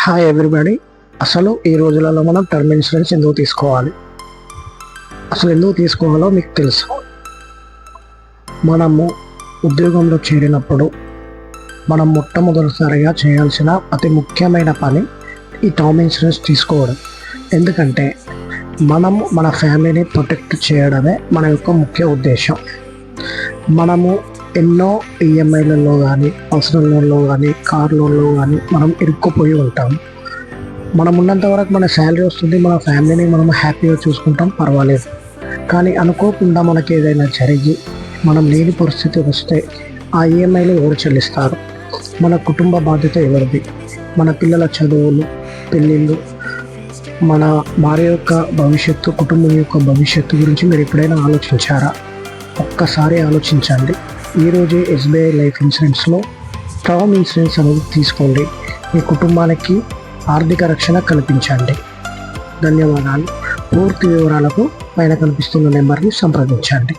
Hi everybody. అసలు ఈ రోజులలో మనం టర్మ్ ఇన్సూరెన్స్ ఎందుకు తీసుకోవాలి, అసలు ఎందుకు తీసుకోవాలో మీకు తెలుసు. మనము ఉద్యోగంలో చేరినప్పుడు మనం మొట్టమొదటిసారిగా చేయాల్సిన అతి ముఖ్యమైన పని ఈ టర్మ్ ఇన్సూరెన్స్ తీసుకోవడం. ఎందుకంటే మనము మన ఫ్యామిలీని ప్రొటెక్ట్ చేయడమే మన యొక్క ముఖ్య ఉద్దేశం. మనము ఎన్నో ఈఎంఐలలో కానీ, పర్సనల్ లోన్లో కానీ, కార్ లోన్లో కానీ మనం ఇరుక్కుపోయి ఉంటాం. మనం ఉన్నంత వరకు మన శాలరీ వస్తుంది, మన ఫ్యామిలీని మనం హ్యాపీగా చూసుకుంటాం, పర్వాలేదు. కానీ అనుకోకుండా మనకి ఏదైనా జరిగి మనం లేని పరిస్థితి వస్తే ఆ ఈఎంఐలు ఎవరు చెల్లిస్తారు? మన కుటుంబ బాధ్యత ఎవరిది? మన పిల్లల చదువులు, పెళ్ళిళ్ళు, మన భార్య యొక్క భవిష్యత్తు, కుటుంబం యొక్క భవిష్యత్తు గురించి మీరు ఎప్పుడైనా ఆలోచించారా? ఒక్కసారి ఆలోచించండి. ఈరోజే ఎస్బీఐ లైఫ్ ఇన్సూరెన్స్లో టర్మ్ ఇన్సూరెన్స్ అనేది తీసుకోండి. మీ కుటుంబానికి ఆర్థిక రక్షణ కల్పించండి. ధన్యవాదాలు. పూర్తి వివరాలకు పైన కనిపిస్తున్న నెంబర్ని సంప్రదించండి.